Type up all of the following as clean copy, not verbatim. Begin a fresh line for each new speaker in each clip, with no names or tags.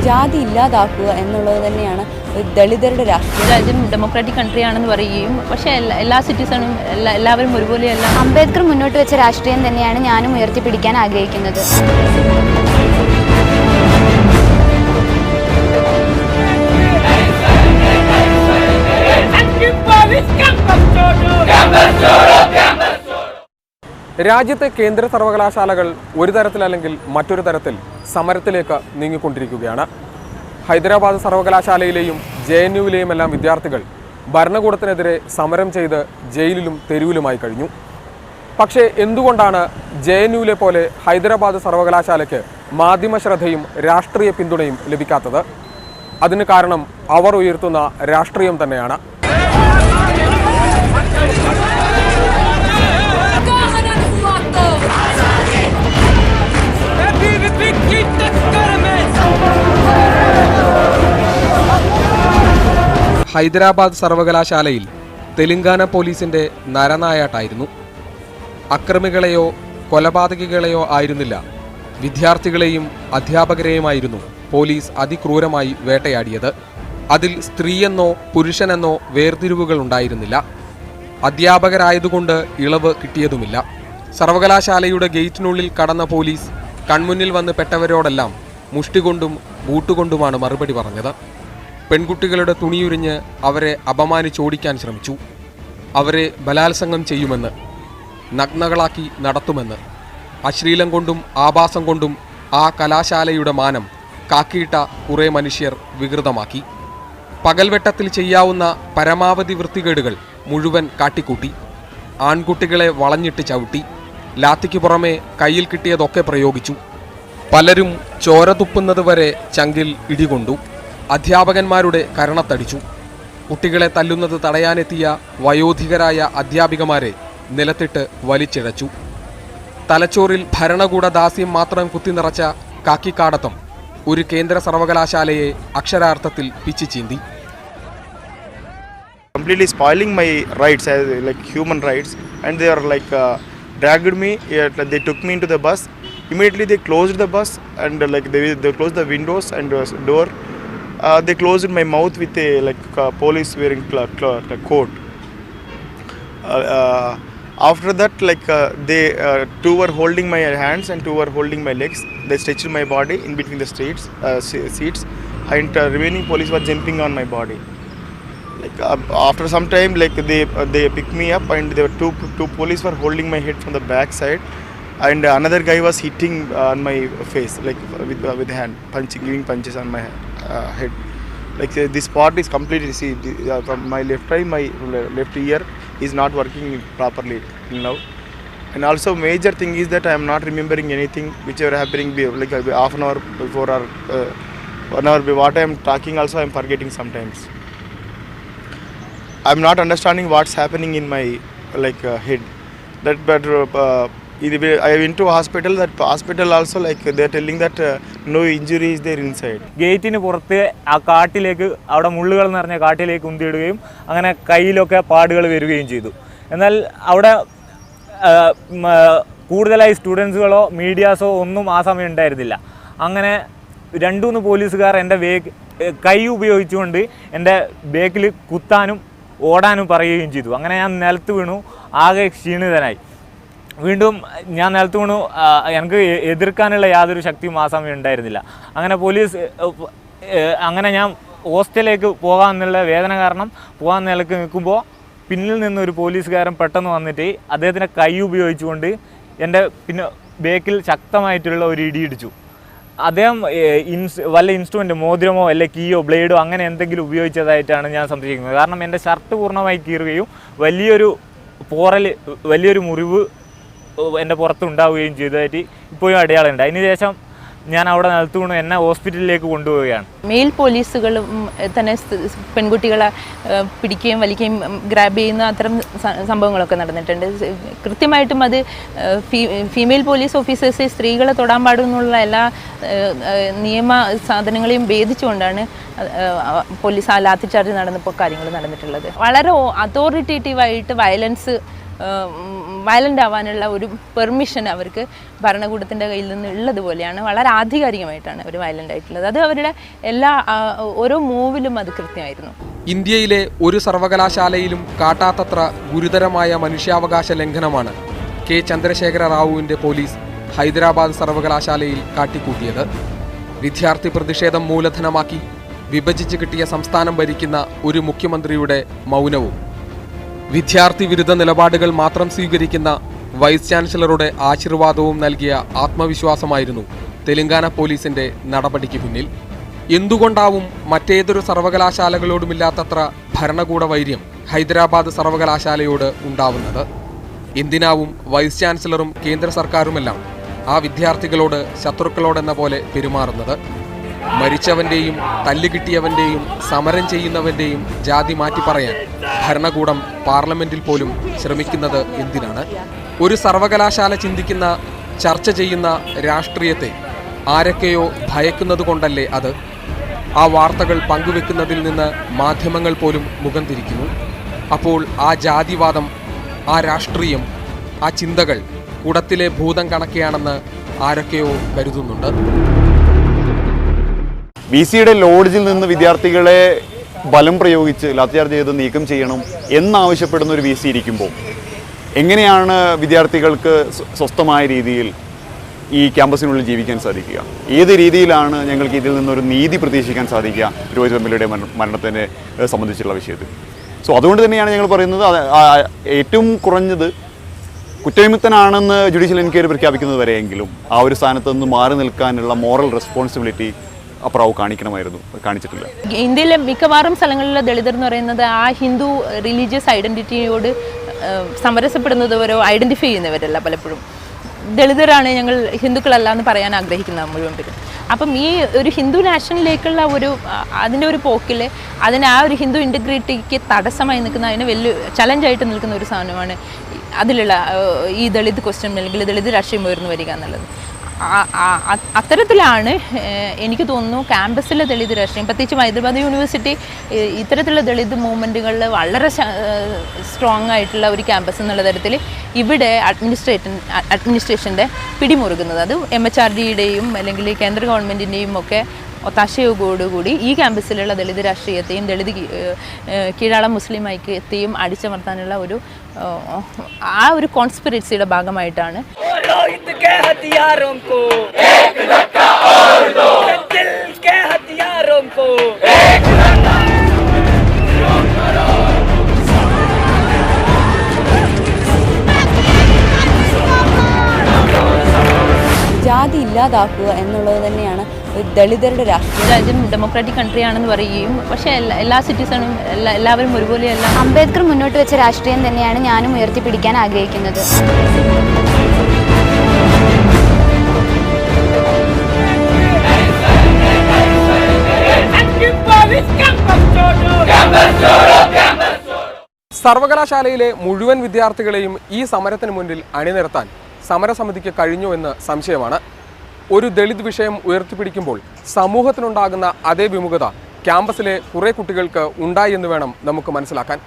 ജാതി ഇല്ലാതാക്കുക എന്നുള്ളത് തന്നെയാണ് ദളിതരുടെ രാഷ്ട്രീയം.
രാജ്യം ഡെമോക്രാറ്റിക് കൺട്രി ആണെന്ന് പറയുകയും പക്ഷേ എല്ലാ സിറ്റിസണും എല്ലാവരും ഒരുപോലെയല്ല.
അംബേദ്കർ മുന്നോട്ട് വെച്ച രാഷ്ട്രീയം തന്നെയാണ് ഞാനും ഉയർത്തിപ്പിടിക്കാൻ ആഗ്രഹിക്കുന്നത്.
രാജ്യത്തെ കേന്ദ്ര സർവകലാശാലകൾ ഒരു തരത്തിലല്ലെങ്കിൽ മറ്റൊരു തരത്തിൽ സമരത്തിലേക്ക് നീങ്ങിക്കൊണ്ടിരിക്കുകയാണ്. ഹൈദരാബാദ് സർവകലാശാലയിലെയും JNUവിലെയും എല്ലാം വിദ്യാർത്ഥികൾ ഭരണകൂടത്തിനെതിരെ സമരം ചെയ്ത് ജയിലിലും തെരുവിലുമായി കഴിഞ്ഞു. പക്ഷേ എന്തുകൊണ്ടാണ് JNUവിലെ പോലെ ഹൈദരാബാദ് സർവകലാശാലയ്ക്ക് മാധ്യമശ്രദ്ധയും രാഷ്ട്രീയ പിന്തുണയും ലഭിക്കാത്തത്? അതിന് കാരണം അവർ ഉയർത്തുന്ന രാഷ്ട്രീയം തന്നെയാണ്. ഹൈദരാബാദ് സർവകലാശാലയിൽ തെലങ്കാന പോലീസിൻ്റെ നരനായാട്ടായിരുന്നു. അക്രമികളെയോ കൊലപാതകികളെയോ ആയിരുന്നില്ല, വിദ്യാർത്ഥികളെയും അധ്യാപകരെയുമായിരുന്നു പോലീസ് അതിക്രൂരമായി വേട്ടയാടിയത്. അതിൽ സ്ത്രീയെന്നോ പുരുഷനെന്നോ വേർതിരിവുകൾ ഉണ്ടായിരുന്നില്ല. അധ്യാപകരായതുകൊണ്ട് ഇളവ് കിട്ടിയതുമില്ല. സർവകലാശാലയുടെ ഗേറ്റിനുള്ളിൽ കടന്ന പോലീസ് കൺമുന്നിൽ വന്ന് പെട്ടവരോടെല്ലാം മുഷ്ടികൊണ്ടും ബൂട്ടുകൊണ്ടുമാണ് മറുപടി പറഞ്ഞത്. പെൺകുട്ടികളുടെ തുണിയുരിഞ്ഞ് അവരെ അപമാനിച്ചോടിക്കാൻ ശ്രമിച്ചു. അവരെ ബലാത്സംഗം ചെയ്യുമെന്ന്, നഗ്നകളാക്കി നടത്തുമെന്ന്, അശ്ലീലം കൊണ്ടും ആഭാസം കൊണ്ടും ആ കലാശാലയുടെ മാനം കാക്കിയിട്ട കുറേ മനുഷ്യർ വികൃതമാക്കി. പകൽവെട്ടത്തിൽ ചെയ്യാവുന്ന പരമാവധി വൃത്തികേടുകൾ മുഴുവൻ കാട്ടിക്കൂട്ടി. ആൺകുട്ടികളെ വളഞ്ഞിട്ട് ചവിട്ടി. ലാത്തിക്ക് പുറമെ കയ്യിൽ കിട്ടിയതൊക്കെ പ്രയോഗിച്ചു. പലരും ചോര തുപ്പുന്നത് വരെ ചങ്കിൽ ഇടികൊണ്ടു. അധ്യാപകന്മാരുടെ കരണത്തടിച്ചു. കുട്ടികളെ തല്ലുന്നത് തടയാനെത്തിയ വയോധികരായ അധ്യാപികമാരെ നിലത്തിട്ട് വലിച്ചിഴച്ചു. തലച്ചോറിൽ ഭരണകൂട ദാസ്യം മാത്രം കുത്തിനിറച്ച കാക്കിക്കാടത്തം ഒരു കേന്ദ്ര സർവകലാശാലയെ അക്ഷരാർത്ഥത്തിൽ പിച്ചിച്ചീന്തി.
Completely spoiling my rights as like human rights, and they are like dragged me. They took me into the bus. Immediately they closed the bus and like they closed the windows and door. They closed my mouth with a like police wearing coat. After that, like they two were holding my hands and two were holding my legs. They stretched my body in between the seats, and remaining police were jumping on my body. Like after some time, like they picked me up, and there were two police were holding my head from the back side, and another guy was hitting on my face like with hand, giving punches on my head. Like this part is completely from my left eye, my left ear is not working properly till now. And also major thing is that I am not remembering anything which are happening like half an hour before or 1 hour before. What I am talking also I am forgetting sometimes. I am not understanding what's happening in my like head. That but I went to hospital. That hospital also like they are telling that no injury is there inside.
ഗേറ്റിന് പുറത്ത് ആ കാട്ടിലേക്ക് അവിടെ മുള്ളുകൾ നിറഞ്ഞ കാട്ടിലേക്ക് ഉന്തിയിടുകയും അങ്ങനെ കയ്യിലൊക്കെ പാടുകൾ വരികയും ചെയ്തു. എന്നാൽ അവിടെ കൂടുതലായി സ്റ്റുഡൻസുകളോ മീഡിയാസോ ഒന്നും ആ സമയം ഉണ്ടായിരുന്നില്ല. അങ്ങനെ 2-3 പോലീസുകാർ എൻ്റെ കൈ ഉപയോഗിച്ചുകൊണ്ട് എൻ്റെ ബേക്കിൽ കുത്താനും ഓടാനും പറയുകയും ചെയ്തു. അങ്ങനെ ഞാൻ നിലത്ത് വീണു, ആകെ ക്ഷീണിതനായി. വീണ്ടും ഞാൻ നിലത്ത് വീണു. എനിക്ക് എതിർക്കാനുള്ള യാതൊരു ശക്തിയും ആ സമയം ഉണ്ടായിരുന്നില്ല. അങ്ങനെ ഞാൻ ഹോസ്റ്റലിലേക്ക് പോകാമെന്നുള്ള വേദന കാരണം പോകാൻ നിലക്ക് നിൽക്കുമ്പോൾ പിന്നിൽ നിന്നൊരു പോലീസുകാരൻ പെട്ടെന്ന് വന്നിട്ട് അദ്ദേഹത്തിൻ്റെ കൈ ഉപയോഗിച്ചുകൊണ്ട് എൻ്റെ ബേക്കിൽ ശക്തമായിട്ടുള്ള ഒരു ഇടിയിടിച്ചു. അദ്ദേഹം വല്ല ഇൻസ്ട്രുമെൻ്റ്, മോതിരമോ അല്ലെങ്കിൽ കീയോ ബ്ലേഡോ അങ്ങനെ എന്തെങ്കിലും ഉപയോഗിച്ചതായിട്ടാണ് ഞാൻ സംശയിക്കുന്നത്. കാരണം എൻ്റെ ഷർട്ട് പൂർണ്ണമായി കീറുകയും വലിയൊരു മുറിവ് എൻ്റെ പുറത്തുണ്ടാവുകയും ചെയ്തതായിട്ട് ഇപ്പോഴും അടയാളമുണ്ട്. അതിനുശേഷം ഞാൻ അവിടെ നിലത്ത് വീണു എന്നെ ഹോസ്പിറ്റലിലേക്ക് കൊണ്ടുപോവുകയാണ്.
മെയിൽ പോലീസുകളും തന്നെ പെൺകുട്ടികളെ പിടിക്കുകയും വലിക്കുകയും ഗ്രാബ് ചെയ്യുന്ന അത്തരം സംഭവങ്ങളൊക്കെ നടന്നിട്ടുണ്ട്. കൃത്യമായിട്ടും അത് ഫീമെയിൽ പോലീസ് ഓഫീസേഴ്സ് സ്ത്രീകളെ തൊടാൻ പാടുന്നുള്ള എല്ലാ നിയമ സാധനങ്ങളെയും ഭേദിച്ചുകൊണ്ടാണ് പോലീസ് ആ ലാത്തി ചാർജ് നടന്നപ്പോൾ കാര്യങ്ങൾ നടന്നിട്ടുള്ളത്. വളരെ അതോറിറ്റേറ്റീവായിട്ട് വയലൻ്റ് ആവാനുള്ള ഒരു പെർമിഷൻ അവർക്ക് ഭരണകൂടത്തിൻ്റെ കയ്യിൽ നിന്ന് ഉള്ളതുപോലെയാണ്. വളരെ ആധികാരികമായിട്ടാണ് അവർ വയലൻ്റ് ആയിട്ടുള്ളത്. അത് അവരുടെ ഓരോ മൂവിലും അത് കൃത്യമായിരുന്നു.
ഇന്ത്യയിലെ ഒരു സർവകലാശാലയിലും കാട്ടാത്തത്ര ഗുരുതരമായ മനുഷ്യാവകാശ ലംഘനമാണ് കെ ചന്ദ്രശേഖര റാവുവിൻ്റെ പോലീസ് ഹൈദരാബാദ് സർവകലാശാലയിൽ കാട്ടിക്കൂട്ടിയത്. വിദ്യാർത്ഥി പ്രതിഷേധം മൂലധനമാക്കി വിഭജിച്ച് കിട്ടിയ സംസ്ഥാനം ഭരിക്കുന്ന ഒരു മുഖ്യമന്ത്രിയുടെ മൗനവും വിദ്യാർത്ഥി വിരുദ്ധ നിലപാടുകൾ മാത്രം സ്വീകരിക്കുന്ന വൈസ് ചാൻസലറുടെ ആശീർവാദവും നൽകിയ ആത്മവിശ്വാസമായിരുന്നു തെലങ്കാന പോലീസിന്റെ നടപടിക്ക് പിന്നിൽ. എന്തുകൊണ്ടാവും മറ്റേതൊരു സർവകലാശാലകളോടുമില്ലാത്തത്ര ഭരണകൂട വൈര്യം ഹൈദരാബാദ് സർവകലാശാലയോട് ഉണ്ടാവുന്നത്? എന്തിനാവും വൈസ് ചാൻസലറും കേന്ദ്ര സർക്കാരുമെല്ലാം ആ വിദ്യാർത്ഥികളോട് ശത്രുക്കളോടെന്ന പോലെ പെരുമാറുന്നത്? മരിച്ചവന്റെയും തല്ലുകിട്ടിയവന്റെയും സമരം ചെയ്യുന്നവന്റെയും ജാതി മാറ്റി പറയാൻ ഭരണകൂടം പാർലമെന്റിൽ പോലും ശ്രമിക്കുന്നത് എന്തിനാണ്? ഒരു സർവകലാശാല ചിന്തിക്കുന്ന, ചർച്ച ചെയ്യുന്ന രാഷ്ട്രീയത്തെ ആരൊക്കെയോ ഭയക്കുന്നത് കൊണ്ടല്ലേ അത്? ആ വാർത്തകൾ പങ്കുവെക്കുന്നതിൽ നിന്ന് മാധ്യമങ്ങൾ പോലും മുഖം തിരിക്കുന്നു. അപ്പോൾ ആ ജാതിവാദം, ആ രാഷ്ട്രീയം, ആ ചിന്തകൾ കുടത്തിലെ ഭൂതം കണക്കെയാണെന്ന് ആരൊക്കെയോ കരുതുന്നുണ്ട്.
VC-യുടെ ലോഡ്ജിൽ നിന്ന് വിദ്യാർത്ഥികളെ ബലം പ്രയോഗിച്ച് ലാത്തിചാർജ് ചെയ്ത് നീക്കം ചെയ്യണം എന്നാവശ്യപ്പെടുന്ന ഒരു VC ഇരിക്കുമ്പോൾ എങ്ങനെയാണ് വിദ്യാർത്ഥികൾക്ക് സ്വസ്ഥമായ രീതിയിൽ ഈ ക്യാമ്പസിനുള്ളിൽ ജീവിക്കാൻ സാധിക്കുക? ഏത് രീതിയിലാണ് ഞങ്ങൾക്ക് ഇതിൽ നിന്നൊരു നീതി പ്രതീക്ഷിക്കാൻ സാധിക്കുക രോഹിത് വെമുലയുടെ മരണത്തിനെ സംബന്ധിച്ചുള്ള വിഷയത്തിൽ? സോ അതുകൊണ്ട് തന്നെയാണ് ഞങ്ങൾ പറയുന്നത് ഏറ്റവും കുറഞ്ഞത് കുറ്റവിമുക്തനാണെന്ന് ജുഡീഷ്യൽ എൻക്വയറി പ്രഖ്യാപിക്കുന്നത് വരെയെങ്കിലും ആ ഒരു സ്ഥാനത്ത് നിന്ന് മാറി നിൽക്കാനുള്ള മോറൽ റെസ്പോൺസിബിലിറ്റി അപ്രാവ് കാണിച്ചിട്ടില്ല.
ഇന്ത്യയിലെ മിക്കവാറും സ്ഥലങ്ങളിലെ ദളിതർ എന്ന് പറയുന്നത് ആ ഹിന്ദു റിലീജിയസ് ഐഡൻറ്റിറ്റിയോട് സമരസപ്പെടുന്നവരോ ഐഡൻറ്റിഫൈ ചെയ്യുന്നവരല്ല. പലപ്പോഴും ദളിതരാണ്, ഞങ്ങൾ ഹിന്ദുക്കളല്ല എന്ന് പറയാൻ ആഗ്രഹിക്കുന്ന മുഴുവൻ പേരും. അപ്പം ഈ ഒരു ഹിന്ദു നാഷനിലേക്കുള്ള അതിൻ്റെ ഒരു പോക്കിൽ ആ ഒരു ഹിന്ദു ഇൻറ്റഗ്രിറ്റിക്ക് തടസ്സമായി നിൽക്കുന്ന, അതിന് വലിയ ചലഞ്ചായിട്ട് നിൽക്കുന്ന ഒരു സാധനമാണ് അതിലുള്ള ഈ ദളിത് ക്വസ്റ്റ്യൻ അല്ലെങ്കിൽ ദളിത് രാഷ്ട്രീയം ഉയർന്നു വരിക എന്നുള്ളത്. അത്തരത്തിലാണ് എനിക്ക് തോന്നുന്നു ക്യാമ്പസിലെ ദളിത് രാഷ്ട്രീയം, പ്രത്യേകിച്ചും ഹൈദരാബാദ് യൂണിവേഴ്സിറ്റി ഇത്തരത്തിലുള്ള ദളിത് മൂവ്മെൻറ്റുകളിൽ വളരെ സ്ട്രോങ് ആയിട്ടുള്ള ഒരു ക്യാമ്പസ് എന്നുള്ള തരത്തിൽ ഇവിടെ അഡ്മിനിസ്ട്രേഷൻ്റെ പിടിമുറുകുന്നത്. അത് MHRDയുടെയും അല്ലെങ്കിൽ കേന്ദ്ര ഗവൺമെൻറ്റിൻ്റെയും ഒക്കെ ഒത്താശയോടുകൂടി ഈ ക്യാമ്പസിലുള്ള ദളിത് രാഷ്ട്രീയത്തെയും ദളിത് കീഴാള മുസ്ലിം ഐക്യത്തെയും അടിച്ചമർത്താനുള്ള ഒരു കോൺസ്പിറസിയുടെ ഭാഗമായിട്ടാണ്
ജാതി ഇല്ലാതാക്കുക എന്നുള്ളത് തന്നെയാണ് ദളിതരുടെ രാഷ്ട്രീയം.
രാജ്യം ഡെമോക്രാറ്റിക് കൺട്രി ആണെന്ന് പറയുകയും പക്ഷേ എല്ലാ സിറ്റിസണും എല്ലാവരും ഒരുപോലെയല്ല.
അംബേദ്കർ മുന്നോട്ട് വെച്ച രാഷ്ട്രീയം തന്നെയാണ് ഞാനും ഉയർത്തിപ്പിടിക്കാൻ ആഗ്രഹിക്കുന്നത്.
സർവകലാശാലയിലെ മുഴുവൻ വിദ്യാർത്ഥികളെയും ഈ സമരത്തിന് മുന്നിൽ അണിനിരത്താൻ സമരസമിതിക്ക് കഴിഞ്ഞു എന്ന് സംശയമാണ്. ഒരു ദളിത് വിഷയം ഉയർത്തിപ്പിടിക്കുമ്പോൾ സമൂഹത്തിനുണ്ടാകുന്ന അതേ വിമുഖത ക്യാമ്പസിലെ കുറേ കുട്ടികൾക്ക് ഉണ്ടായി എന്ന് വേണം നമുക്ക് മനസ്സിലാക്കാൻ.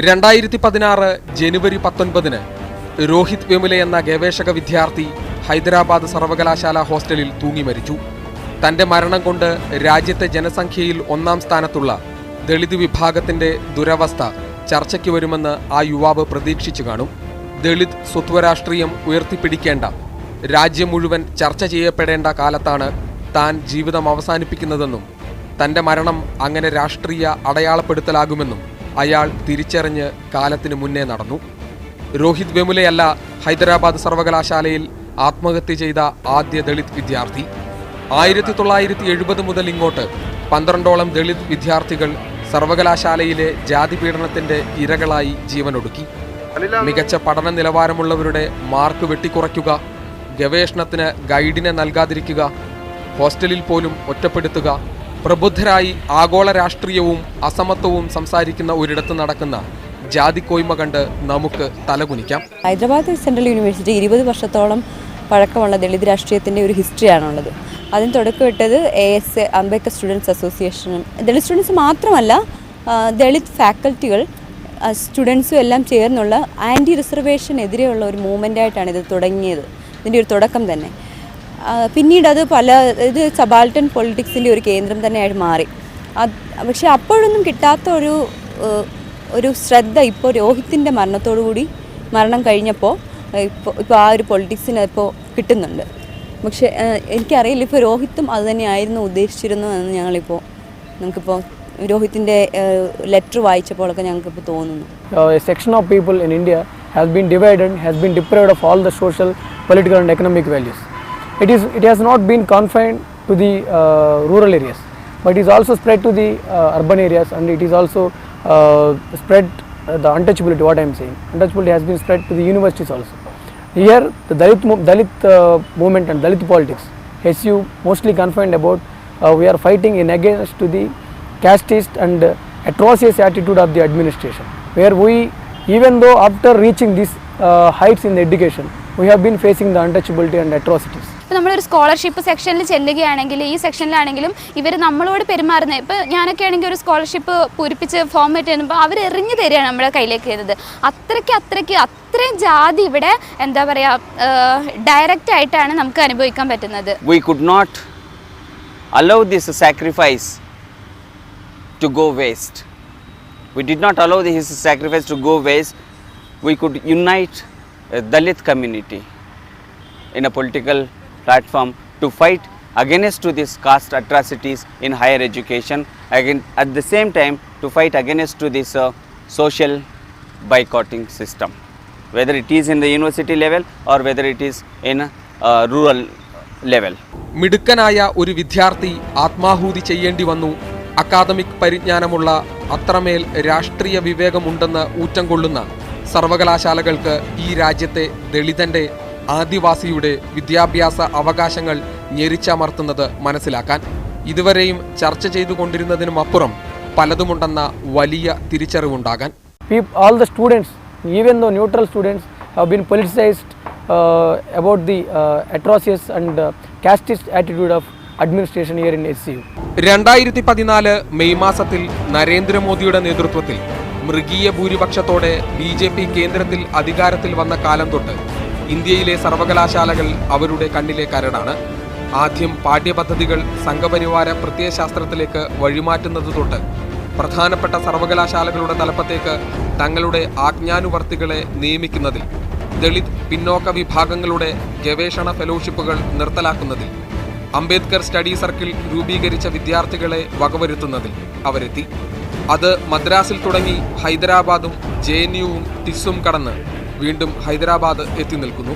2016 ജനുവരി 19 രോഹിത് വെമുല എന്ന ഗവേഷക വിദ്യാർത്ഥി ഹൈദരാബാദ് സർവകലാശാല ഹോസ്റ്റലിൽ തൂങ്ങി മരിച്ചു. തൻ്റെ മരണം കൊണ്ട് രാജ്യത്തെ ജനസംഖ്യയിൽ 1-ാം സ്ഥാനത്തുള്ള ദളിത് വിഭാഗത്തിൻ്റെ ദുരവസ്ഥ ചർച്ചയ്ക്ക് വരുമെന്ന് ആ യുവാവ് പ്രതീക്ഷിച്ചു കാണും. ദളിത് സ്വത്വരാഷ്ട്രീയം ഉയർത്തിപ്പിടിക്കേണ്ട, രാജ്യം മുഴുവൻ ചർച്ച ചെയ്യപ്പെടേണ്ട കാലത്താണ് താൻ ജീവിതം അവസാനിപ്പിക്കുന്നതെന്നും തൻ്റെ മരണം അങ്ങനെ രാഷ്ട്രീയ അടയാളപ്പെടുത്തലാകുമെന്നും അയാൾ തിരിച്ചറിഞ്ഞ് കാലത്തിന് മുന്നേ നടന്നു. രോഹിത് വെമുലയല്ല ഹൈദരാബാദ് സർവകലാശാലയിൽ ആത്മഹത്യ ചെയ്ത ആദ്യ ദളിത് വിദ്യാർത്ഥി. 1970 മുതൽ ഇങ്ങോട്ട് 12ഓളം ദളിത് വിദ്യാർത്ഥികൾ സർവകലാശാലയിലെ ജാതിപീഡനത്തിൻ്റെ ഇരകളായി ജീവനൊടുക്കി. മികച്ച പഠന നിലവാരമുള്ളവരുടെ മാർക്ക് വെട്ടിക്കുറയ്ക്കുക, ഗവേഷണത്തിന് ഗൈഡിനെ നൽകാതിരിക്കുക, ഹോസ്റ്റലിൽ പോലും ഒറ്റപ്പെടുത്തുക, പ്രബുദ്ധരായി ആഗോള രാഷ്ട്രീയവും അസമത്വവും സംസാരിക്കുന്ന ഒരിടത്ത് നടക്കുന്ന ജാതിക്കോയ്മ കണ്ട് നമുക്ക് തലകുനിക്കാം.
ഹൈദരാബാദ് സെൻട്രൽ യൂണിവേഴ്സിറ്റി 20 വർഷത്തോളം പഴക്കമുള്ള ദളിത് രാഷ്ട്രീയത്തിൻ്റെ ഒരു ഹിസ്റ്ററിയാണുള്ളത്. അതിന് തുടക്കമിട്ടത് ASA അംബേദ്കർ സ്റ്റുഡൻസ് അസോസിയേഷനും, ദളിത് സ്റ്റുഡൻസ് മാത്രമല്ല ദളിത് ഫാക്കൽറ്റികൾ സ്റ്റുഡൻസും എല്ലാം ചേർന്നുള്ള ആൻറ്റി റിസർവേഷനെതിരെയുള്ള ഒരു മൂവ്മെൻ്റായിട്ടാണ് ഇത് തുടങ്ങിയത്. ഇതിൻ്റെ ഒരു തുടക്കം തന്നെ പിന്നീട് അത് ഇത് സബാൾട്ടൻ പൊളിറ്റിക്സിൻ്റെ ഒരു കേന്ദ്രം തന്നെയായിട്ട് മാറി. പക്ഷേ അപ്പോഴൊന്നും കിട്ടാത്ത ഒരു ശ്രദ്ധ ഇപ്പോൾ രോഹിത്തിൻ്റെ മരണം കഴിഞ്ഞപ്പോൾ ഇപ്പോൾ ആ ഒരു പൊളിറ്റിക്സിന് ഇപ്പോൾ കിട്ടുന്നുണ്ട്. പക്ഷേ എനിക്കറിയില്ല ഇപ്പോൾ രോഹിത്തും അത് തന്നെയായിരുന്നു ഉദ്ദേശിച്ചിരുന്നു എന്ന് നമുക്കിപ്പോൾ രോഹിത്തിൻ്റെ ലെറ്റർ വായിച്ചപ്പോഴൊക്കെ ഞങ്ങൾക്കിപ്പോൾ തോന്നുന്നു.
A section of people in India has been divided, has been deprived of all the social, political and economic values. It has not been confined to the rural areas, but it is also spread to the urban areas, and it is also spread the untouchability. What I am saying, untouchability has been spread to the universities also. Here, the Dalit movement and Dalit politics, SU mostly confined about we are fighting in against to the casteist and atrocious attitude of the administration, where we, even though after reaching these heights in the education, we have been facing the untouchability and atrocities.
ഇപ്പോൾ നമ്മളൊരു scholarship സെക്ഷനിൽ ചെല്ലുകയാണെങ്കിൽ ഈ സെക്ഷനിലാണെങ്കിലും ഇവർ നമ്മളോട് പെരുമാറുന്നത്, ഇപ്പോൾ ഞാനൊക്കെ ആണെങ്കിൽ ഒരു സ്കോളർഷിപ്പ് പൂരിപ്പിച്ച് ഫോർമാറ്റ് ചെയ്യുമ്പോൾ അവർ എറിഞ്ഞു തരികയാണ് നമ്മുടെ കയ്യിലേക്ക് വരുന്നത്. അത്രയും ജാതി ഇവിടെ എന്താ പറയുക ഡയറക്റ്റ് ആയിട്ടാണ് നമുക്ക് അനുഭവിക്കാൻ പറ്റുന്നത്.
We could not allow this sacrifice to go waste. We did not allow his sacrifice to go waste. We could unite a Dalit community in a political platform to fight against to these caste atrocities in higher education, again at the same time to fight against to this social boycotting system, whether it is in the university level or whether it is in rural level.
മിടുക്കനായ ഒരു വിദ്യാർത്ഥി ആത്മാഹൂതി ചെയ്യേണ്ടി വന്നു. Academic പരിജ്ഞാനമുള്ള, അത്രമേൽ രാഷ്ട്രീയ വിവേകമുണ്ടെന്ന് ഊറ്റം കൊള്ളുന്ന സർവകലാശാലകൾക്ക് ഈ രാജ്യത്തെ ദളിതന്റെ, ആദിവാസിയുടെ വിദ്യാഭ്യാസ അവകാശങ്ങൾ ഞെരിച്ചമർത്തുന്നത് മനസ്സിലാക്കാൻ ഇതുവരെയും ചർച്ച ചെയ്തുകൊണ്ടിരുന്നതിനുമപ്പുറം പലതുമുണ്ടെന്ന വലിയ തിരിച്ചറിവുണ്ടാകാൻ.
All the students, even though neutral students, have been politicized about the atrocious and casteist attitude of administration here in SCU.
2014 May മാസത്തിൽ നരേന്ദ്രമോദിയുടെ നേതൃത്വത്തിൽ മൃഗീയ ഭൂരിപക്ഷത്തോടെ BJP കേന്ദ്രത്തിൽ അധികാരത്തിൽ വന്ന കാലം തൊട്ട് ഇന്ത്യയിലെ സർവകലാശാലകൾ അവരുടെ കണ്ണിലെ കരടാണ്. ആദ്യം പാഠ്യപദ്ധതികൾ സംഘപരിവാര പ്രത്യയശാസ്ത്രത്തിലേക്ക് വഴിമാറ്റുന്നത് തൊട്ട് പ്രധാനപ്പെട്ട സർവകലാശാലകളുടെ തലപ്പത്തേക്ക് തങ്ങളുടെ ആജ്ഞാനുവർത്തികളെ നിയമിക്കുന്നതിൽ, ദളിത് പിന്നോക്ക വിഭാഗങ്ങളുടെ ഗവേഷണ ഫെലോഷിപ്പുകൾ നിർത്തലാക്കുന്നതിൽ, അംബേദ്കർ സ്റ്റഡി സർക്കിൾ രൂപീകരിച്ച വിദ്യാർത്ഥികളെ വകവരുത്തുന്നതിൽ അവരെത്തി. അത് മദ്രാസിൽ തുടങ്ങി ഹൈദരാബാദും JNUവും ടിസ്സും കടന്ന് വീണ്ടും ഹൈദരാബാദ് എത്തി നിൽക്കുന്നു.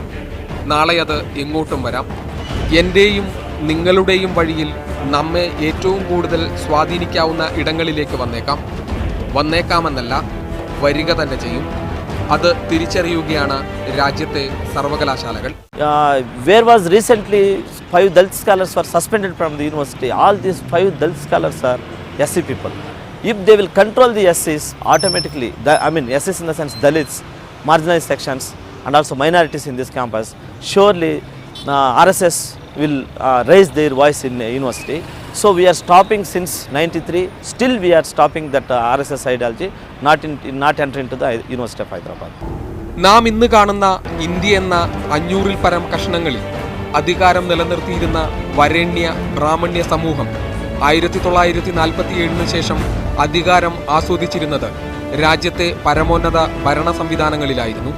നാളെ അത് എങ്ങോട്ടും വരാം. എൻ്റെയും നിങ്ങളുടെയും വഴിയിൽ നമ്മെ ഏറ്റവും കൂടുതൽ സ്വാധീനിക്കാവുന്ന ഇടങ്ങളിലേക്ക് വന്നേക്കാമെന്നല്ല, വരിക തന്നെ ചെയ്യും. അത് തിരിച്ചറിയുകയാണ് രാജ്യത്തെ സർവകലാശാലകൾ.
Where was recently 5 Dalit scholars were suspended from the university. All these 5 Dalit scholars are SC people. If they will control the SCs automatically, SCs in the sense Dalits, marginalized sections and also minorities in this campus, surely RSS will raise their voice in university. So we are stopping since 93. Still we are stopping that RSS ideology, not enter into the University of Hyderabad.
നാം ഇന്ന് കാണുന്ന India എന്ന 500-ൽ പരം കഷ്ണങ്ങളിൽ അധികാരം നിലനിർത്തിയിരുന്ന വരേണ്യ ബ്രാഹ്മണ്യ സമൂഹം 1947 ശേഷം അധികാരം ആസ്വദിച്ചിരുന്നത് രാജ്യത്തെ പരമോന്നത ഭരണ സംവിധാനങ്ങളിലായിരുന്നു.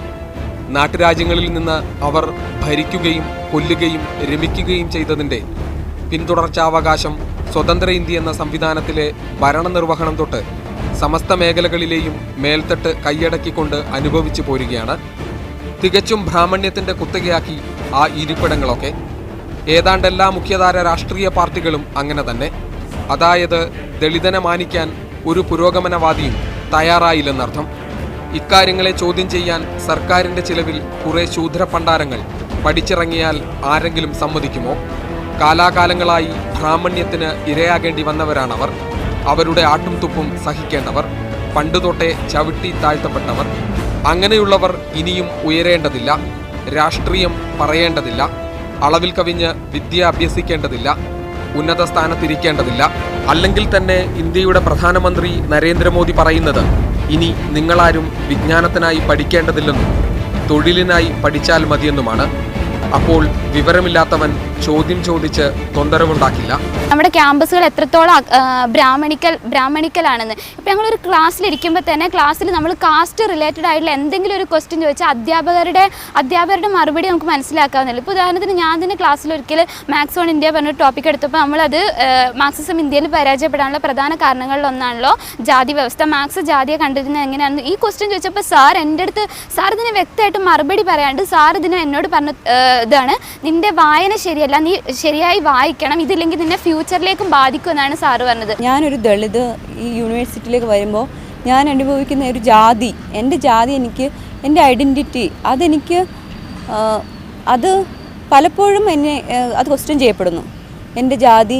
നാട്ടുരാജ്യങ്ങളിൽ നിന്ന് അവർ ഭരിക്കുകയും കൊല്ലുകയും രമിക്കുകയും ചെയ്തതിൻ്റെ പിന്തുടർച്ചാവകാശം സ്വതന്ത്ര ഇന്ത്യ എന്ന സംവിധാനത്തിലെ ഭരണനിർവഹണം തൊട്ട് സമസ്ത മേഖലകളിലെയും മേൽത്തട്ട് കൈയടക്കിക്കൊണ്ട് അനുഭവിച്ചു പോരുകയാണ്. തികച്ചും ബ്രാഹ്മണ്യത്തിൻ്റെ കുത്തകയാക്കി ആ ഇരിപ്പിടങ്ങളൊക്കെ. ഏതാണ്ടെല്ലാ മുഖ്യധാര രാഷ്ട്രീയ പാർട്ടികളും അങ്ങനെ തന്നെ. അതായത് ദളിതനെ മാനിക്കാൻ ഒരു പുരോഗമനവാദിയും തയ്യാറായില്ലെന്നർത്ഥം. ഇക്കാര്യങ്ങളെ ചോദ്യം ചെയ്യാൻ സർക്കാരിന്റെ ചിലവിൽ കുറെ ശൂദ്രപണ്ടാരങ്ങൾ പഠിച്ചിറങ്ങിയാൽ ആരെങ്കിലും സമ്മതിക്കുമോ? കാലാകാലങ്ങളായി ബ്രാഹ്മണ്യത്തിന് ഇരയാകേണ്ടി വന്നവരാണവർ. അവരുടെ ആട്ടും തുപ്പും സഹിക്കേണ്ടവർ, പണ്ടുതൊട്ടേ ചവിട്ടി താഴ്ത്തപ്പെട്ടവർ. അങ്ങനെയുള്ളവർ ഇനിയും ഉയരേണ്ടതില്ല, രാഷ്ട്രീയം പറയേണ്ടതില്ല, അളവിൽ കവിഞ്ഞ് വിദ്യ അഭ്യസിക്കേണ്ടതില്ല, ഉന്നത സ്ഥാനത്തിരിക്കേണ്ടതില്ല. അല്ലെങ്കിൽ തന്നെ ഇന്ത്യയുടെ പ്രധാനമന്ത്രി നരേന്ദ്രമോദി പറയുന്നത് ഇനി നിങ്ങളാരും വിജ്ഞാനത്തിനായി പഠിക്കേണ്ടതില്ലെന്നും തൊഴിലിനായി പഠിച്ചാൽ മതിയെന്നുമാണ്. അപ്പോൾ വിവരമില്ലാത്തവൻ ചോദ്യം ചോദിച്ച് തൊന്തരവുണ്ടാക്കില്ല.
നമ്മുടെ ക്യാമ്പസുകൾ എത്രത്തോളം ബ്രാഹ്മണിക്കലാണെന്ന് ഇപ്പം ഞങ്ങളൊരു ക്ലാസ്സിലിരിക്കുമ്പോൾ തന്നെ ക്ലാസ്സിൽ നമ്മൾ കാസ്റ്റ് റിലേറ്റഡ് ആയിട്ടുള്ള എന്തെങ്കിലും ഒരു ക്വസ്റ്റ്യൻ ചോദിച്ചാൽ അധ്യാപകരുടെ മറുപടി നമുക്ക് മനസ്സിലാക്കാവുന്നില്ല. ഇപ്പോൾ ഉദാഹരണത്തിന് ഞാൻ തന്നെ ക്ലാസ്സിൽ ഒരിക്കൽ മാത്സ് ഓൺ ഇന്ത്യ പറഞ്ഞൊരു ടോപ്പിക് എടുത്തപ്പോൾ നമ്മളത് മാർക്സിസം ഇന്ത്യയിൽ പരാജയപ്പെടാനുള്ള പ്രധാന കാരണങ്ങളിലൊന്നാണല്ലോ ജാതി വ്യവസ്ഥ. മാർക്സ് ജാതിയെ കണ്ടിരുന്നത് എങ്ങനെയാണെന്ന് ഈ ക്വസ്റ്റ്യൻ ചോദിച്ചപ്പോൾ സാർ എൻ്റെ അടുത്ത് ഇതിന് വ്യക്തമായിട്ട് മറുപടി പറയാണ്ട് സാർ ഇതിന് എന്നോട് പറഞ്ഞ ഇതാണ്, നിന്റെ വായന ശരിയല്ല, നീ ശരിയായി വായിക്കണം, ഇതില്ലെങ്കിൽ നിന്നെ ഫ്യൂച്ചറിലേക്കും ബാധിക്കുമെന്നാണ് സാറ് പറഞ്ഞത്.
ഞാനൊരു ദളിത് ഈ യൂണിവേഴ്സിറ്റിയിലേക്ക് വരുമ്പോൾ ഞാൻ അനുഭവിക്കുന്ന ഒരു ജാതി, എൻ്റെ ജാതി എനിക്ക് എൻ്റെ ഐഡൻറ്റിറ്റി അതെനിക്ക് അത് പലപ്പോഴും അത് ക്വസ്റ്റ്യൻ ചെയ്യപ്പെടുന്നു. എൻ്റെ ജാതി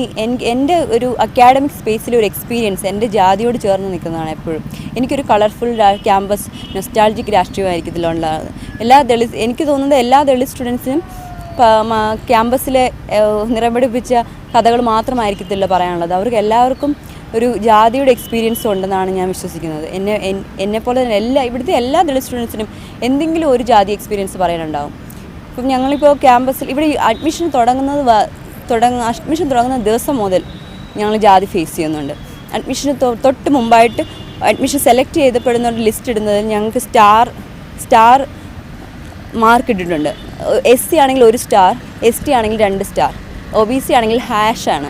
എൻ്റെ ഒരു അക്കാഡമിക് സ്പേസിലെ ഒരു എക്സ്പീരിയൻസ് എൻ്റെ ജാതിയോട് ചേർന്ന് നിൽക്കുന്നതാണ് എപ്പോഴും. എനിക്കൊരു കളർഫുൾ ക്യാമ്പസ് നൊസ്റ്റാൾജിക് രാഷ്ട്രീയമായിരിക്കും ഇതിലുള്ളത്. എനിക്ക് തോന്നുന്നത് എല്ലാ ദളിത് സ്റ്റുഡൻസിനും ക്യാമ്പസിലെ നിറപിടിപ്പിച്ച കഥകൾ മാത്രമായിരിക്കത്തില്ല പറയാനുള്ളത്. അവർക്ക് എല്ലാവർക്കും ഒരു ജാതിയുടെ എക്സ്പീരിയൻസ് ഉണ്ടെന്നാണ് ഞാൻ വിശ്വസിക്കുന്നത്. എന്നെപ്പോലെ തന്നെ ഇവിടുത്തെ എല്ലാ ദളിത് സ്റ്റുഡൻസിനും എന്തെങ്കിലും ഒരു ജാതി എക്സ്പീരിയൻസ് പറയാനുണ്ടാവും. ഇപ്പം ഞങ്ങളിപ്പോൾ ക്യാമ്പസിൽ ഇവിടെ അഡ്മിഷൻ തുടങ്ങുന്ന ദിവസം മുതൽ ഞങ്ങൾ ജാതി ഫേസ് ചെയ്യുന്നുണ്ട്. അഡ്മിഷന് തൊട്ട് മുമ്പായിട്ട് അഡ്മിഷൻ സെലക്ട് ചെയ്തപ്പെടുന്ന ലിസ്റ്റ് ഇടുന്നത് ഞങ്ങൾക്ക് സ്റ്റാർ മാർക്ക് ഇട്ടിട്ടുണ്ട്. SC ആണെങ്കിൽ 1 സ്റ്റാർ, ST ആണെങ്കിൽ 2 സ്റ്റാർ, OBC ആണെങ്കിൽ #.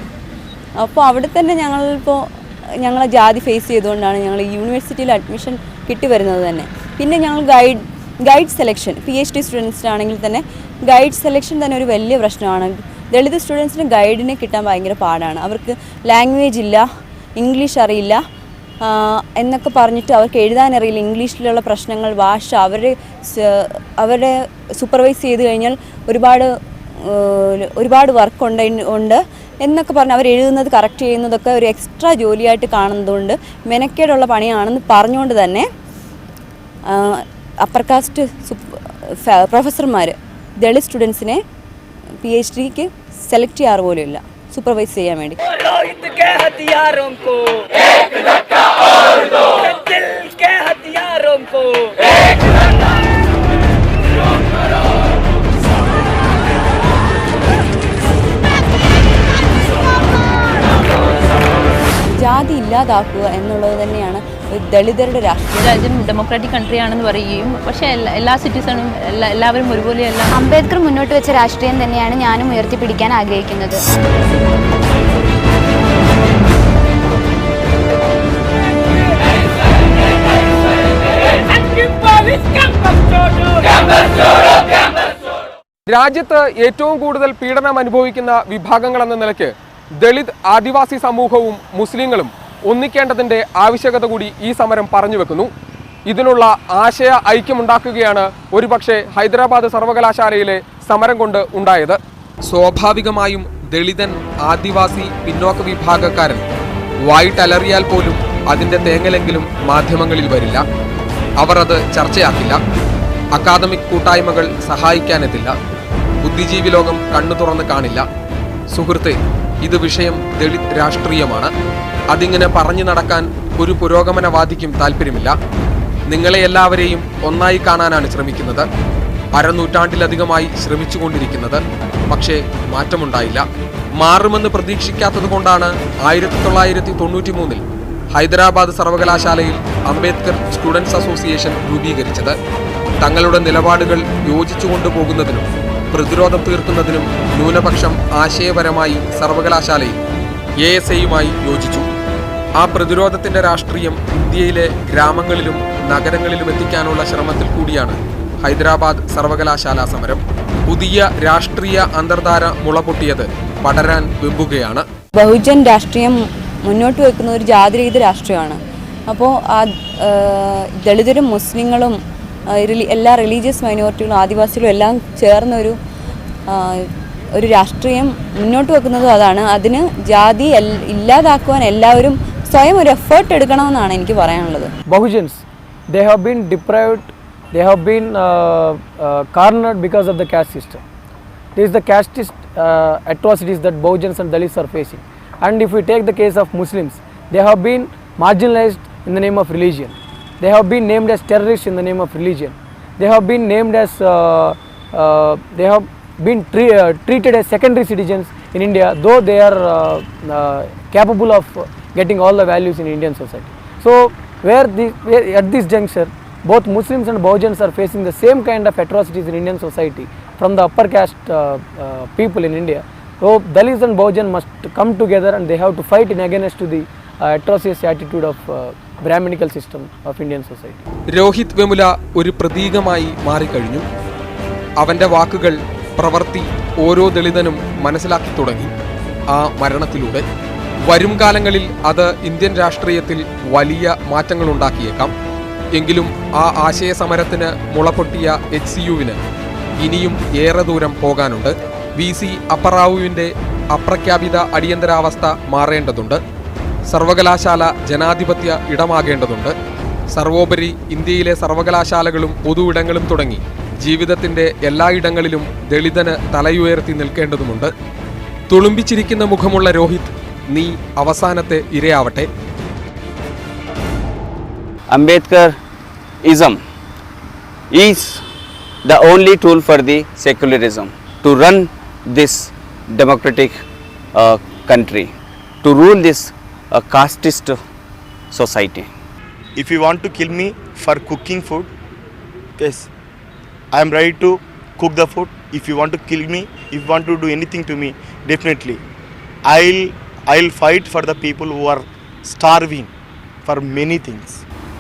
അപ്പോൾ അവിടെ തന്നെ ഞങ്ങളെ ജാതി ഫേസ് ചെയ്തുകൊണ്ടാണ് ഞങ്ങൾ യൂണിവേഴ്സിറ്റിയിൽ അഡ്മിഷൻ കിട്ടി വരുന്നത് തന്നെ. പിന്നെ ഞങ്ങൾ ഗൈഡ് സെലക്ഷൻ PhD സ്റ്റുഡൻസിനാണെങ്കിൽ തന്നെ ഗൈഡ് സെലക്ഷൻ തന്നെ ഒരു വലിയ പ്രശ്നമാണ്. ദളിത് സ്റ്റുഡൻസിന് ഗൈഡിനെ കിട്ടാൻ ഭയങ്കര പാടാണ്. അവർക്ക് ലാംഗ്വേജ് ഇല്ല, ഇംഗ്ലീഷ് അറിയില്ല എന്നൊക്കെ പറഞ്ഞിട്ട് അവർക്ക് എഴുതാനറിയില്ല. ഇംഗ്ലീഷിലുള്ള പ്രശ്നങ്ങൾ, ഭാഷ, അവരെ സൂപ്പർവൈസ് ചെയ്ത് കഴിഞ്ഞാൽ ഒരുപാട് വർക്ക് ഉണ്ട് എന്നൊക്കെ പറഞ്ഞ് അവർ എഴുതുന്നത് കറക്റ്റ് ചെയ്യുന്നതൊക്കെ ഒരു എക്സ്ട്രാ ജോലിയായിട്ട് കാണുന്നതുകൊണ്ട് മെനക്കേടുള്ള പണിയാണെന്ന് പറഞ്ഞുകൊണ്ട് തന്നെ അപ്പർ കാസ്റ്റ് പ്രൊഫസർമാർ ദളിത് സ്റ്റുഡൻസിനെ PhDക്ക് സെലക്ട് ചെയ്യാറ് പോലും ഇല്ല സൂപ്പർവൈസ് ചെയ്യാൻ വേണ്ടി. ജാതി ഇല്ലാതാക്കുക എന്നുള്ളത് തന്നെയാണ് ദളിതരുടെ രാഷ്ട്രീയം.
രാജ്യം ഡെമോക്രാറ്റിക് കൺട്രി ആണെന്ന് പറയുകയും പക്ഷേ എല്ലാ സിറ്റിസണും എല്ലാവരും ഒരുപോലെയല്ല.
അംബേദ്കർ മുന്നോട്ട് വെച്ച രാഷ്ട്രീയം തന്നെയാണ് ഞാനും ഉയർത്തിപ്പിടിക്കാൻ ആഗ്രഹിക്കുന്നത്.
രാജ്യത്ത് ഏറ്റവും കൂടുതൽ പീഡനം അനുഭവിക്കുന്ന വിഭാഗങ്ങൾ എന്ന നിലയ്ക്ക് ദളിത് ആദിവാസി സമൂഹവും മുസ്ലിങ്ങളും ഒന്നിക്കേണ്ടതിൻ്റെ ആവശ്യകത കൂടി ഈ സമരം പറഞ്ഞു വെക്കുന്നു. ഇതിനുള്ള ആശയ ഐക്യമുണ്ടാക്കുകയാണ് ഒരുപക്ഷെ ഹൈദരാബാദ് സർവകലാശാലയിലെ സമരം കൊണ്ട് ഉണ്ടായത്. സ്വാഭാവികമായും ദളിതൻ, ആദിവാസി, പിന്നോക്ക വിഭാഗക്കാരൻ വായിട്ടലറിയാൽ പോലും അതിൻ്റെ തേങ്ങലെങ്കിലും മാധ്യമങ്ങളിൽ വരില്ല. അവർ അത് ചർച്ചയാക്കില്ല. അക്കാദമിക് കൂട്ടായ്മകൾ സഹായിക്കാനെത്തില്ല. ബുദ്ധിജീവി ലോകം കണ്ണു തുറന്ന് കാണില്ല. സുഹൃത്തെ, ഇത് വിഷയം ദളിത് രാഷ്ട്രീയമാണ്. അതിങ്ങനെ പറഞ്ഞു നടക്കാൻ ഒരു പുരോഗമനവാദിക്കും താല്പര്യമില്ല. നിങ്ങളെ എല്ലാവരെയും ഒന്നായി കാണാനാണ് ശ്രമിക്കുന്നത്. അരനൂറ്റാണ്ടിലധികമായി ശ്രമിച്ചുകൊണ്ടിരിക്കുന്നത്. പക്ഷേ മാറ്റമുണ്ടായില്ല. മാറുമെന്ന് പ്രതീക്ഷിക്കാത്തത് കൊണ്ടാണ് 1993 ഹൈദരാബാദ് സർവകലാശാലയിൽ അംബേദ്കർ സ്റ്റുഡൻസ് അസോസിയേഷൻ രൂപീകരിച്ചത്. തങ്ങളുടെ നിലപാടുകൾ യോജിച്ചു കൊണ്ടുപോകുന്നതിനും പ്രതിരോധം തീർക്കുന്നതിനും ന്യൂനപക്ഷം ആശയപരമായി സർവകലാശാലയിൽ ASAയുമായി യോജിച്ചു. ആ പ്രതിരോധത്തിൻ്റെ രാഷ്ട്രീയം ഇന്ത്യയിലെ ഗ്രാമങ്ങളിലും നഗരങ്ങളിലും എത്തിക്കാനുള്ള ശ്രമത്തിൽ കൂടിയാണ് ഹൈദരാബാദ് സർവകലാശാല സമരം. പുതിയ രാഷ്ട്രീയ അന്തർധാര മുളപൊട്ടിയത് പടരാൻ വെമ്പുകയാണ്.
ബഹുജൻ രാഷ്ട്രീയം മുന്നോട്ട് വെക്കുന്ന ഒരു ജാതിരഹിത രാഷ്ട്രീയമാണ്. അപ്പോൾ ആ ദളിതരും മുസ്ലിങ്ങളും എല്ലാ റിലീജിയസ് മൈനോറിറ്റികളും ആദിവാസികളും എല്ലാം ചേർന്നൊരു ഒരു രാഷ്ട്രീയം മുന്നോട്ട് വെക്കുന്നതും അതാണ്. അതിന് ജാതി ഇല്ലാതാക്കുവാൻ എല്ലാവരും സ്വയം ഒരു എഫേർട്ട് എടുക്കണമെന്നാണ് എനിക്ക് പറയാനുള്ളത്.
Bahujans, they have been deprived, they have been cornered because of the caste system. This is the casteist atrocities that Bahujans and Dalits are facing. And if we take the case of Muslims, they have been marginalized in the name of religion. They have been named as terrorists in the name of religion. They have been named as they have been treated as secondary citizens in India, though they are capable of getting all the values in Indian society. So where at this juncture both Muslims and Bahujans are facing the same kind of atrocities in Indian society from the upper caste people in India. So Dalits and Bahujan must come together and they have to fight in against to the atrocious attitude of Brahminical system of Indian society.
Rohit Vemula ഒരു പ്രതീകമായി മാറിക്കഴിഞ്ഞു. അവൻ്റെ വാക്കുകൾ, പ്രവൃത്തി ഓരോ ദളിതനും മനസ്സിലാക്കി തുടങ്ങി ആ മരണത്തിലൂടെ. വരും കാലങ്ങളിൽ അത് ഇന്ത്യൻ രാഷ്ട്രീയത്തിൽ വലിയ മാറ്റങ്ങൾ ഉണ്ടാക്കിയേക്കാം. എങ്കിലും ആ ആശയ സമരത്തിന് മുളപൊട്ടിയ HCUവിന് ഇനിയും ഏറെ ദൂരം പോകാനുണ്ട്. VC അപ്പറാവുവിൻ്റെ അപ്രഖ്യാപിത അടിയന്തരാവസ്ഥ മാറേണ്ടതുണ്ട്. സർവകലാശാല ജനാധിപത്യ ഇടമാകേണ്ടതുണ്ട്. സർവോപരി ഇന്ത്യയിലെ സർവകലാശാലകളും പൊതു ഇടങ്ങളും തുടങ്ങി ജീവിതത്തിൻ്റെ എല്ലായിടങ്ങളിലും ദളിതന് തലയുയർത്തി നിൽക്കേണ്ടതുമുണ്ട്. തുളുമ്പിച്ചിരിക്കുന്ന മുഖമുള്ള രോഹിത്, നീ അവസാനത്തെ ഇരയാവട്ടെ.
Ambedkarism is the only tool for the secularism to run this democratic country, to rule this casteist society.
If you want to kill me for cooking food, yes, I am ready to cook the food. If you want to kill me, if you want to do anything to me, definitely I'll fight for the people who are starving for many things.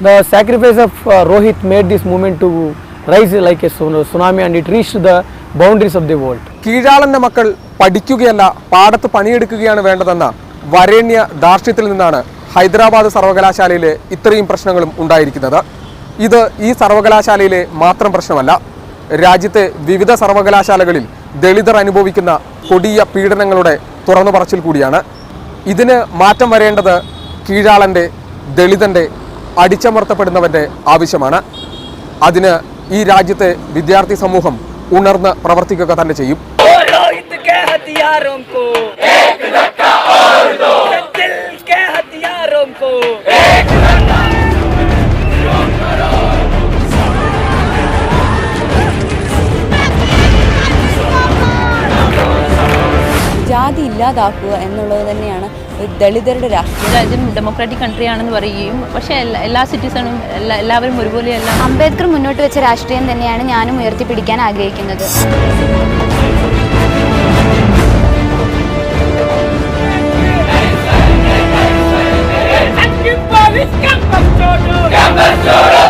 The sacrifice of Rohit made this movement to rise like a tsunami and it reached the boundaries of the world.
കീഴാളന്റെ മക്കൾ പഠിക്കുകയല്ല പാടത്ത് പണിയെടുക്കുകയാണ് വേണ്ടതെന്ന വരേണ്യ ധാർഷ്ട്യത്തിൽ നിന്നാണ് ഹൈദരാബാദ് സർവകലാശാലയിലെ ഇത്രയും പ്രശ്നങ്ങളും ഉണ്ടായിരിക്കുന്നത്. ഇത് ഈ സർവകലാശാലയിലെ മാത്രം പ്രശ്നമല്ല. രാജ്യത്തെ വിവിധ സർവകലാശാലകളിൽ ദളിതർ അനുഭവിക്കുന്ന കൊടിയ പീഡനങ്ങളുടെ തുറന്നു പറച്ചിൽ കൂടിയാണ്. ഇതിന് മാറ്റം വരേണ്ടത് കീഴാളൻ്റെ, ദളിതൻ്റെ, അടിച്ചമർത്തപ്പെടുന്നവൻ്റെ ആവശ്യമാണ്. അതിന് ഈ രാജ്യത്തെ വിദ്യാർത്ഥി സമൂഹം ഉണർന്ന് പ്രവർത്തിക്കുക തന്നെ ചെയ്യും.
ജാതി ഇല്ലാതാക്കുക എന്നുള്ളത് തന്നെയാണ് ദളിതരുടെ രാഷ്ട്രീയം.
രാജ്യം ഡെമോക്രാറ്റിക് കൺട്രി ആണെന്ന് പറയുകയും പക്ഷേ എല്ലാ സിറ്റിസണും എല്ലാവരും ഒരുപോലെയല്ല.
അംബേദ്കർ മുന്നോട്ട് വെച്ച രാഷ്ട്രീയം തന്നെയാണ് ഞാനും ഉയർത്തിപ്പിടിക്കാൻ ആഗ്രഹിക്കുന്നത്.
Campus Chodo!